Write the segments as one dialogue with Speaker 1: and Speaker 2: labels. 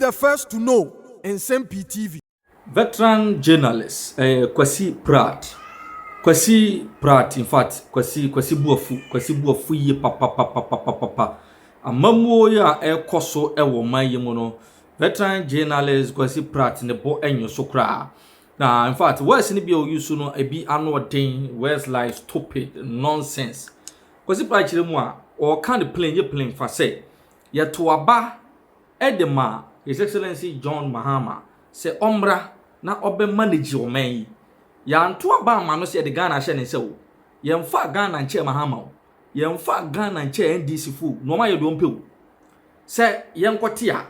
Speaker 1: the first to know. Nsem-Pii TV.
Speaker 2: Veteran journalist, Kwasi Pratt. Kwasi Pratt, in fact, Kwasi Buafu ye papa. Amamu ya koso ewo maye mono. Veteran journalist Kwasi Pratt ne bo enyo sokra. Now, in fact, words ni bi o use no ebi ano den, words like stupid, nonsense. Kwasi Pratt chire mu a o kan the plane fa say. Ye to aba edema His Excellency John Mahama se omra na obe manage o man ya nto aba ma no se de Ghana hye ne se wo ye mfa Ghana nche Mahama wo ye mfa Ghana nche NDC fu no ma ye do mpewo se ye nkote a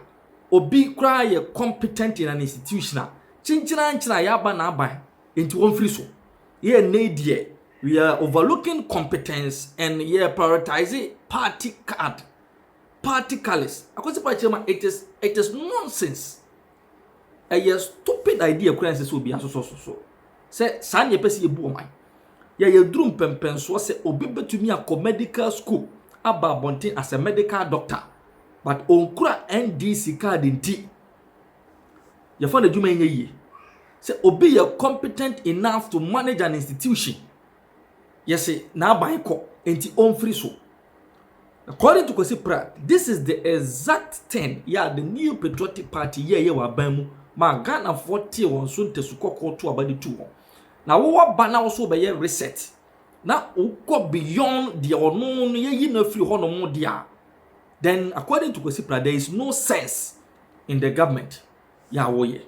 Speaker 2: obi kra ye competent in an institution chinchina ya ba na aba enti won free so ye na we are overlooking competence and ye prioritizing party colors. It is nonsense. A stupid idea currencies will be so. Say, Sanya Pesi Boomai. Ya drum pempen so say obibe to me a medical school about Bontin as a medical doctor. But on kura NDC card in T. You found a Juma ye. Say obi you competent enough to manage an institution. Yes, say now by co enti on free so. According to Kwasi Pratt, this is the exact thing. The new patriotic party wa bamu ma Ghana 40 won so ntesukoko to abadi tu. Na wo ba na so be reset. Na go beyond the unknown ye no free ho no mo dia. Then according to Kwasi Pratt, there is no sense in the government. Wo ye.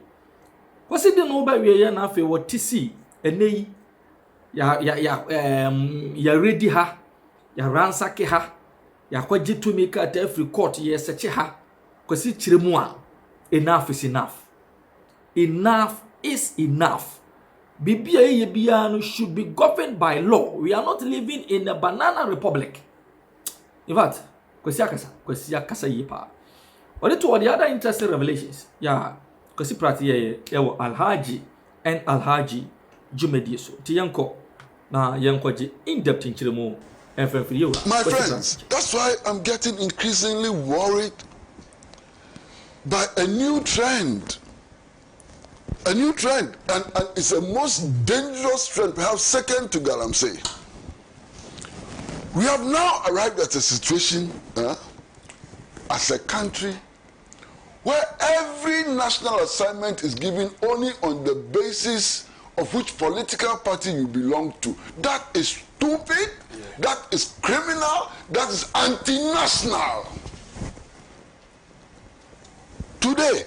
Speaker 2: Kwasi de no ba we na afi wo TC enei ya ready ha. Ya ransack ha. Yakwaji to make at every court yes seche ha kwasi chire mu a enough is enough. Enough is enough. Bibia ye bia no should be governed by law. We are not living in a banana republic. In fact, kwasi akasa ye pa. Only to the other interesting revelations. Kwasi Pratt ye Alhaji and Alhaji Jumedi so. Ti yanko na yankwaji in depth in chire mu.
Speaker 3: My friends, that's why I'm getting increasingly worried by a new trend. A new trend, and it's the most dangerous trend, perhaps second to Galamsey. We have now arrived at a situation as a country where every national assignment is given only on the basis of which political party you belong to. That is stupid, that is criminal, that is anti-national. Today,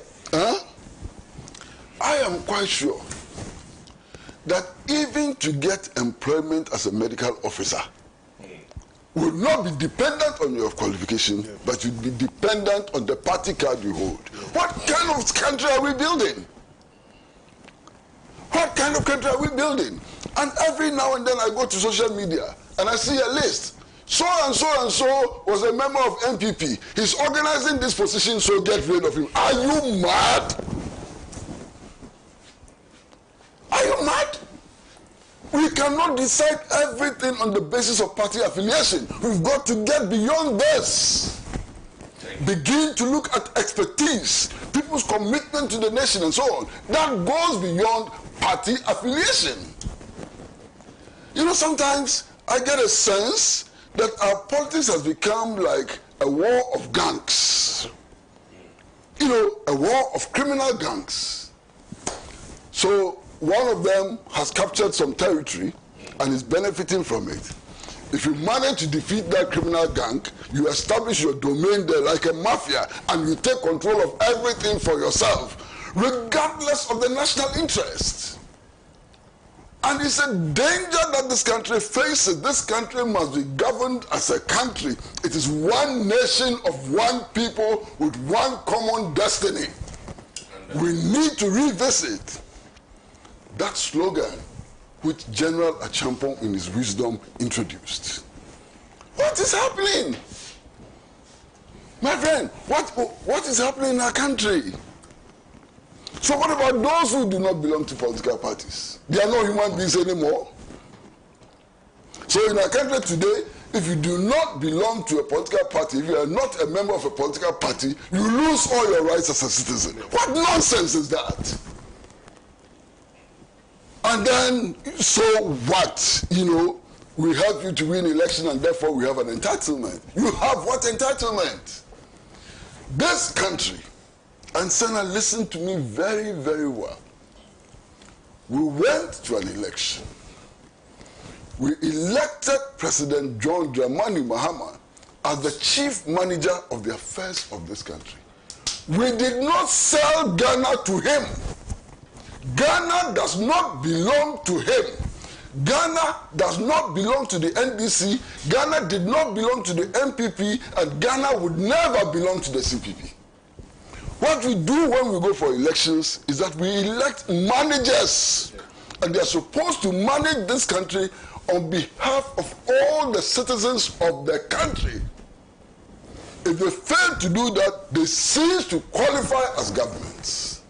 Speaker 3: I am quite sure that even to get employment as a medical officer will not be dependent on your qualification, but will be dependent on the party card you hold. What kind of country are we building? What kind of country are we building? And every now and then I go to social media and I see a list. So and so was a member of NPP. He's organizing this position, so get rid of him. Are you mad? Are you mad? We cannot decide everything on the basis of party affiliation. We've got to get beyond this. Begin to look at expertise, people's commitment to the nation and so on. That goes beyond party affiliation. You know, sometimes I get a sense that our politics has become like a war of gangs. You know, a war of criminal gangs. So one of them has captured some territory and is benefiting from it. If you manage to defeat that criminal gang, you establish your domain there like a mafia and you take control of everything for yourself, regardless of the national interest. And it's a danger that this country faces. This country must be governed as a country. It is one nation of one people with one common destiny. We need to revisit that slogan which General Achampong in his wisdom introduced. What is happening? My friend, what is happening in our country? So what about those who do not belong to political parties? They are not human beings anymore. So in our country today, If you do not belong to a political party, if you are not a member of a political party, you lose all your rights as a citizen. What nonsense is that? And then, so what? We help you to win election and therefore we have an entitlement. You have what entitlement? This country, and Senna, listen to me very, very well. We went to an election. We elected President John Dramani Mahama as the chief manager of the affairs of this country. We did not sell Ghana to him. Ghana does not belong to him. Ghana does not belong to the NDC. Ghana did not belong to the MPP, and Ghana would never belong to the CPP. What we do when we go for elections is that we elect managers, and they are supposed to manage this country on behalf of all the citizens of the country. If they fail to do that, they cease to qualify as governments.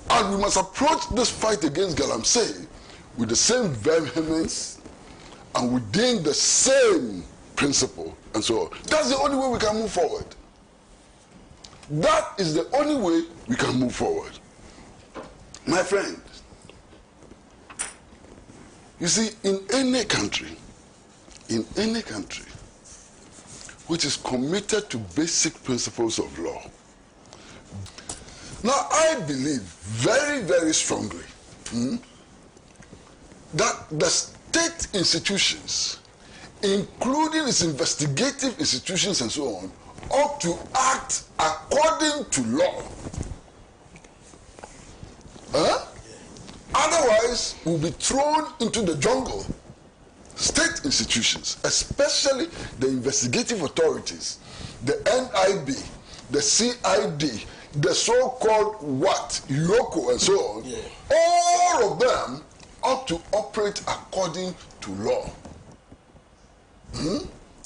Speaker 3: And we must approach this fight against Galamsey with the same vehemence and within the same principle and so on. That's the only way we can move forward. That is the only way we can move forward. My friend, you see, in any country which is committed to basic principles of law, now I believe very, very strongly that the state institutions, including its investigative institutions and so on, ought to act according to law. Otherwise, we'll be thrown into the jungle. State institutions, especially the investigative authorities, the NIB, the CID, the so-called Yoko and so on, all of them ought to operate according to law.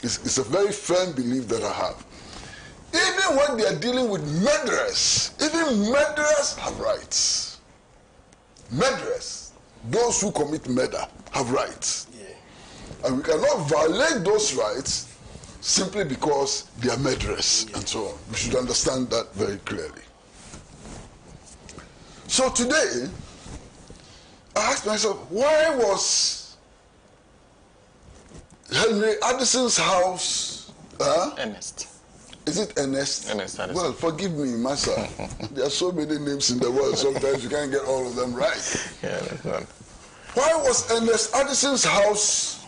Speaker 3: It's a very firm belief that I have. Even when they are dealing with murderers, even murderers have rights. Murderers, those who commit murder, have rights. And we cannot violate those rights simply because they are murderers and so on. We should understand that very clearly. So today, I asked myself, why was Henry Addison's house...
Speaker 4: Ernest.
Speaker 3: Is it Ernest?
Speaker 4: Ernest Addison.
Speaker 3: Well, forgive me, Massa. There are so many names in the world, sometimes you can't get all of them right.
Speaker 4: Yeah, that's one.
Speaker 3: Why was Ernest Addison's house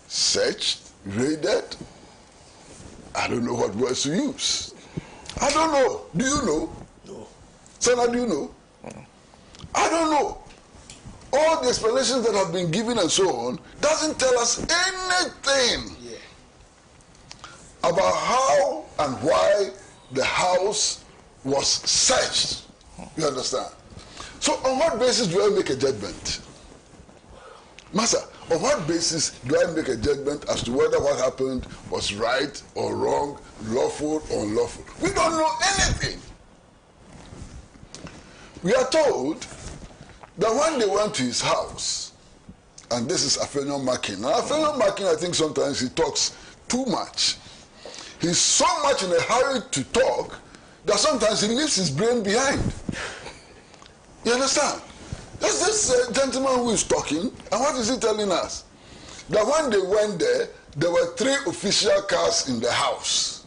Speaker 3: searched, raided? I don't know what words to use. I don't know. Do you know?
Speaker 4: No.
Speaker 3: Senna, do you know? I don't know. All the explanations that have been given and so on doesn't tell us anything about how and why the house was searched. You understand? So on what basis do I make a judgment? Master, on what basis do I make a judgment as to whether what happened was right or wrong, lawful or unlawful? We don't know anything. We are told that when they went to his house, and this is Afenyo Makin. Now Afenyo Makin, I think sometimes he talks too much. He's so much in a hurry to talk that sometimes he leaves his brain behind. You understand? There's this gentleman who is talking, and what is he telling us? That when they went there were 3 official cars in the house.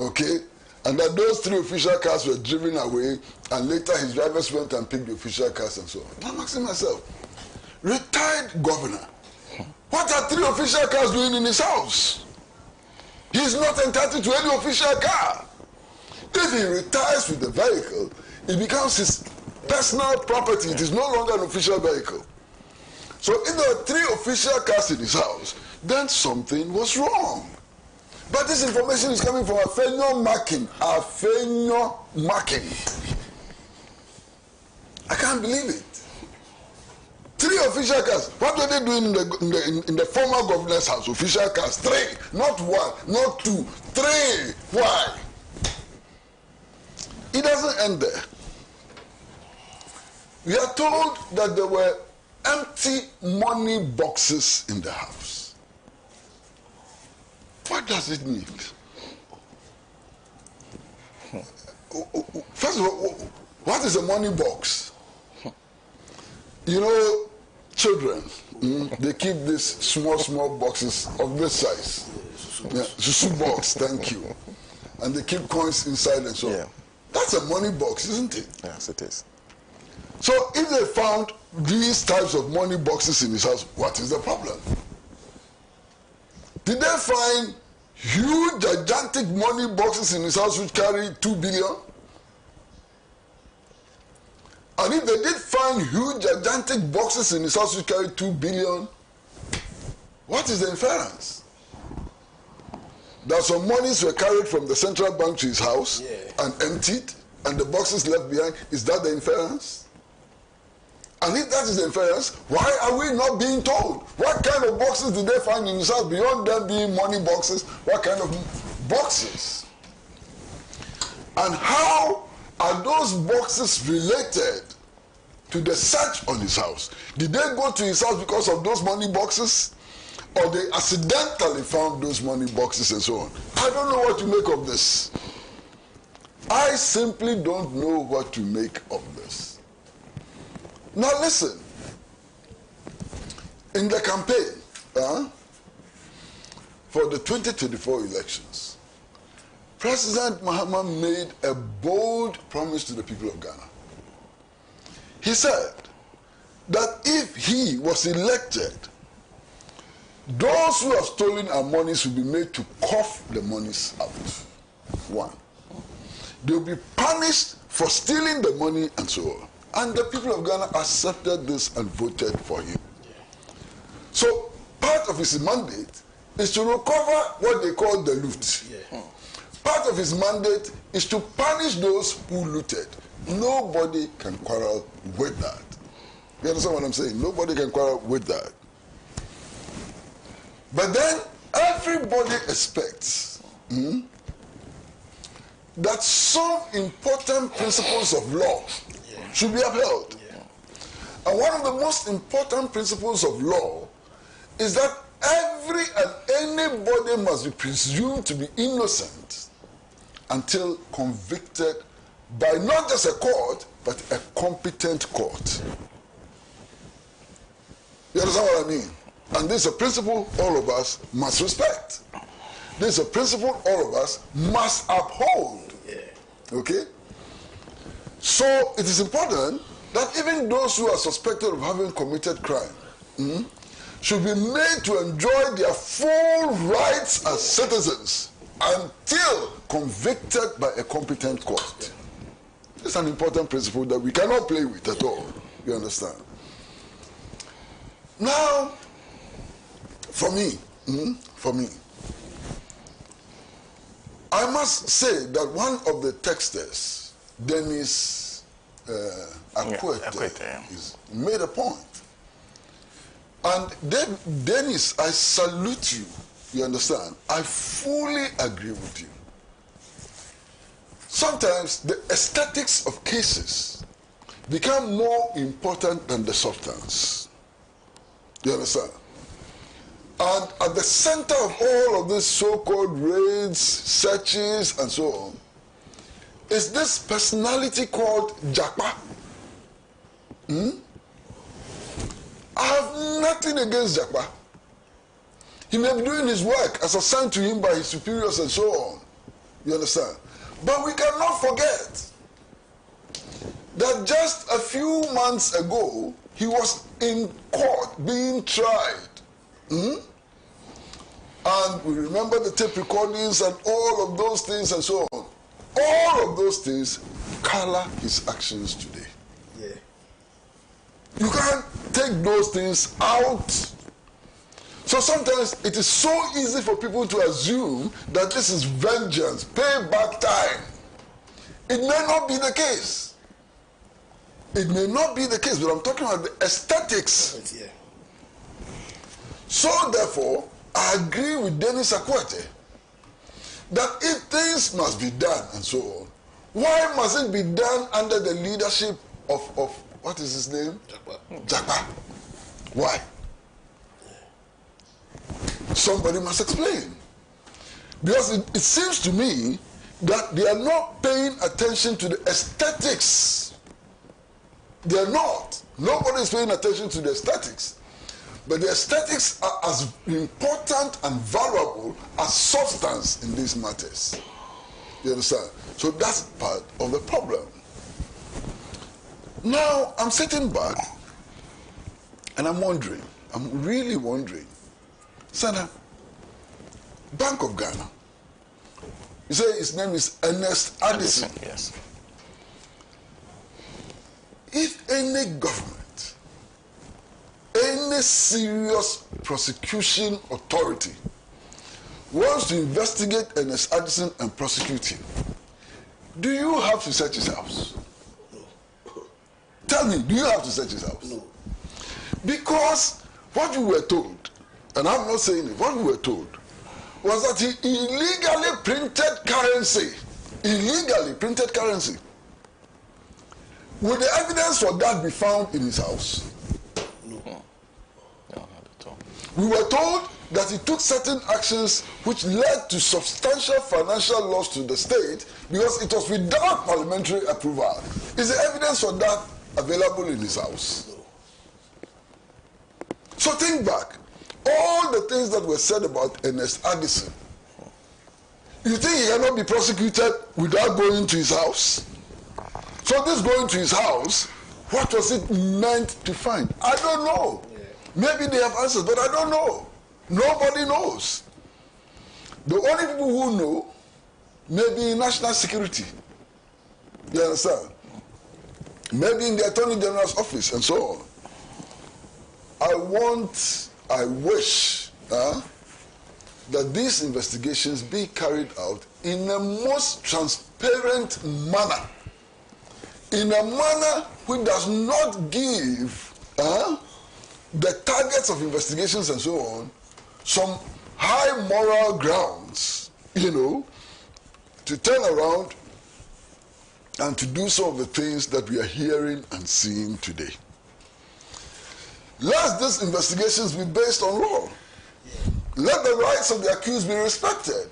Speaker 3: Okay? And that those 3 official cars were driven away, and later his drivers went and picked the official cars and so on. I'm asking myself, retired governor, what are 3 official cars doing in his house? He's not entitled to any official car. If he retires with the vehicle, it becomes his personal property. It is no longer an official vehicle. So if there are 3 official cars in his house, then something was wrong. But this information is coming from Afenyo Makin. Afenyo Makin. I can't believe it. 3 official cars. What were they doing in the former governor's house? Official cars. 3. Not 1, not 2. 3. Why? It doesn't end there. We are told that there were empty money boxes in the house. What does it mean? First of all, what is a money box? You know, children, they keep these small boxes of this size. Yeah, susu box, thank you. And they keep coins inside and so on. That's a money box, isn't it?
Speaker 4: Yes, it is.
Speaker 3: So if they found these types of money boxes in his house, what is the problem? Did they find huge, gigantic money boxes in his house which carry 2 billion? And if they did find huge, gigantic boxes in his house which carry 2 billion, what is the inference? That some monies were carried from the central bank to his house and emptied, and the boxes left behind. Is that the inference? And if that is the inference, why are we not being told? What kind of boxes did they find in his house beyond them being money boxes? What kind of boxes? And how are those boxes related to the search on his house? Did they go to his house because of those money boxes? Or they accidentally found those money boxes and so on? I don't know what to make of this. I simply don't know what to make of this. Now listen, in the campaign for the 2024 elections, President Mahama made a bold promise to the people of Ghana. He said that if he was elected, those who have stolen our monies will be made to cough the monies out. One. They will be punished for stealing the money and so on. And the people of Ghana accepted this and voted for him. So part of his mandate is to recover what they call the loot. Part of his mandate is to punish those who looted. Nobody can quarrel with that. You understand what I'm saying? Nobody can quarrel with that. But then everybody expects that some important principles of law should be upheld. And one of the most important principles of law is that every and anybody must be presumed to be innocent until convicted by not just a court, but a competent court. You understand what I mean? And this is a principle all of us must respect. This is a principle all of us must uphold. Okay? So it is important that even those who are suspected of having committed crime should be made to enjoy their full rights as citizens until convicted by a competent court. It's an important principle that we cannot play with at all. You understand? Now, for me, I must say that one of the texters, Dennis Akwete, made a point. And Dennis, I salute you. You understand? I fully agree with you. Sometimes the aesthetics of cases become more important than the substance. You understand? And at the center of all of these so-called raids, searches, and so on, is this personality called Japa. I have nothing against Japa. He may be doing his work as assigned to him by his superiors and so on. You understand? But we cannot forget that just a few months ago, he was in court being tried. And we remember the tape recordings and all of those things and so on. All of those things color his actions today. You can't take those things out. So sometimes it is so easy for people to assume that this is vengeance, payback time. It may not be the case. It may not be the case, but I'm talking about the aesthetics. So therefore, I agree with Dennis Akwete that if things must be done and so on, why must it be done under the leadership of what is his name? Japa. Why? Somebody must explain. Because it seems to me that they are not paying attention to the aesthetics. They are not. Nobody is paying attention to the aesthetics. But the aesthetics are as important and valuable as substance in these matters. You understand? So that's part of the problem. Now, I'm sitting back and I'm wondering, I'm really wondering, Sana, Bank of Ghana, you say his name is Ernest Addison.
Speaker 4: Yes.
Speaker 3: If any government, any serious prosecution authority wants to investigate Ernest Addison and prosecute him, do you have to search his house? No. Tell me, do you have to search his house?
Speaker 4: No.
Speaker 3: Because what we were told, and I'm not saying it, what we were told was that he illegally printed currency. Illegally printed currency. Will the evidence for that be found in his house?
Speaker 4: No. No, not at all.
Speaker 3: We were told that he took certain actions which led to substantial financial loss to the state because it was without parliamentary approval. Is the evidence for that available in his house?
Speaker 4: No.
Speaker 3: So think back. All the things that were said about Ernest Addison, you think he cannot be prosecuted without going to his house? So this going to his house, what was it meant to find? I don't know. Yeah. Maybe they have answers, but I don't know. Nobody knows. The only people who know may be in national security. You understand? Maybe in the Attorney General's office and so on. I wish that these investigations be carried out in a most transparent manner. In a manner which does not give the targets of investigations and so on some high moral grounds, to turn around and to do some of the things that we are hearing and seeing today. Let these investigations be based on law. Let the rights of the accused be respected.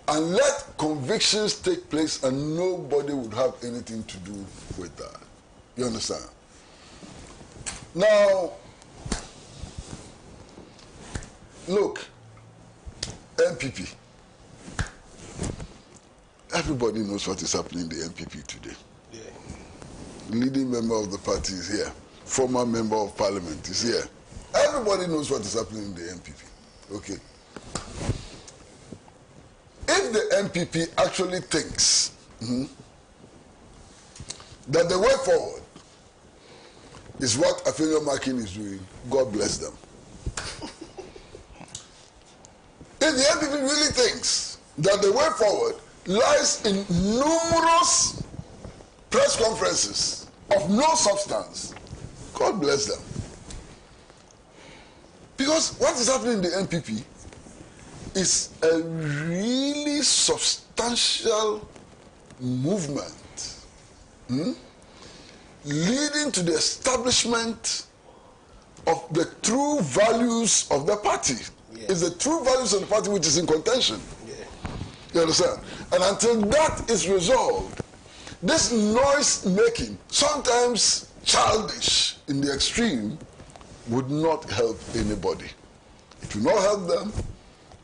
Speaker 3: And let convictions take place and nobody would have anything to do with that. You understand? Now, look, NPP. Everybody knows what is happening in the NPP today. Yeah. The leading member of the party is here. Former member of parliament is here. Everybody knows what is happening in the NPP. Okay. If the NPP actually thinks that the way forward is what Afenyo Makin is doing, God bless them. If the NPP really thinks that the way forward lies in numerous press conferences of no substance, God bless them. Because what is happening in the NPP is a really substantial movement leading to the establishment of the true values of the party. Yeah. It's the true values of the party which is in contention. Yeah. You understand? And until that is resolved, this noise making, sometimes childish in the extreme, would not help anybody. It will not help them.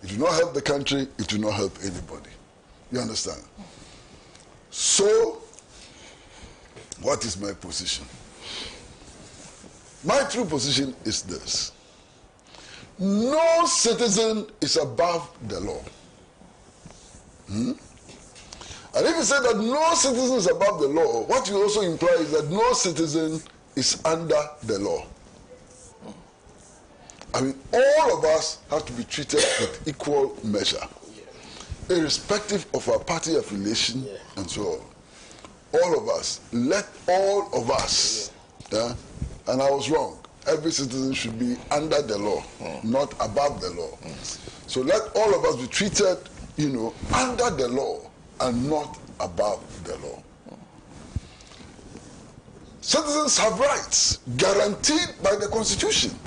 Speaker 3: It will not help the country. It will not help anybody. You understand? So, what is my position? My true position is this. No citizen is above the law. And if you say that no citizen is above the law, what you also imply is that no citizen is under the law. I mean, all of us have to be treated with equal measure, irrespective of our party affiliation and so on. All of us, let all of us, and I was wrong, every citizen should be under the law, not above the law. So let all of us be treated, under the law and not above the law. Citizens have rights guaranteed by the Constitution,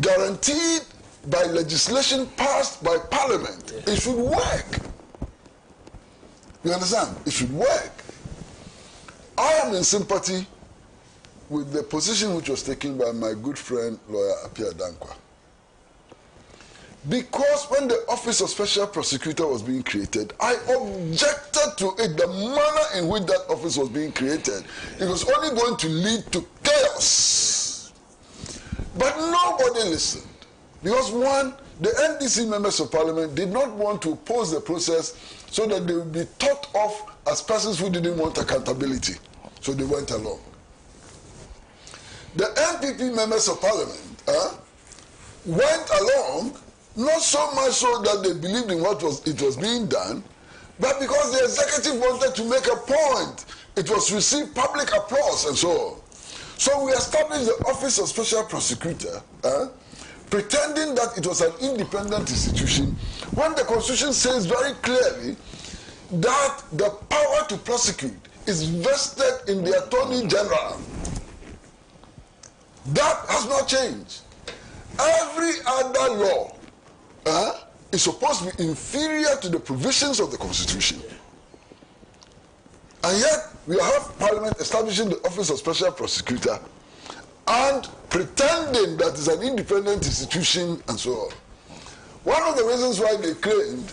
Speaker 3: guaranteed by legislation passed by Parliament. It should work. You understand? It should work. I am in sympathy with the position which was taken by my good friend, lawyer Apia Dankwa. Because when the Office of Special Prosecutor was being created, I objected to it, the manner in which that office was being created. It was only going to lead to chaos. But nobody listened. Because one, the NDC members of Parliament did not want to oppose the process so that they would be thought of as persons who didn't want accountability. So they went along. The NPP members of Parliament went along, not so much so that they believed in what was being done, but because the executive wanted to make a point. It was received public applause and so on. So we established the Office of Special Prosecutor, pretending that it was an independent institution, when the Constitution says very clearly that the power to prosecute is vested in the Attorney General. That has not changed. Every other law is supposed to be inferior to the provisions of the Constitution. And yet, we have Parliament establishing the Office of Special Prosecutor and pretending that it's an independent institution and so on. One of the reasons why they claimed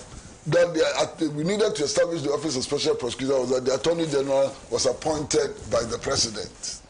Speaker 3: that we needed to establish the Office of Special Prosecutor was that the Attorney General was appointed by the President.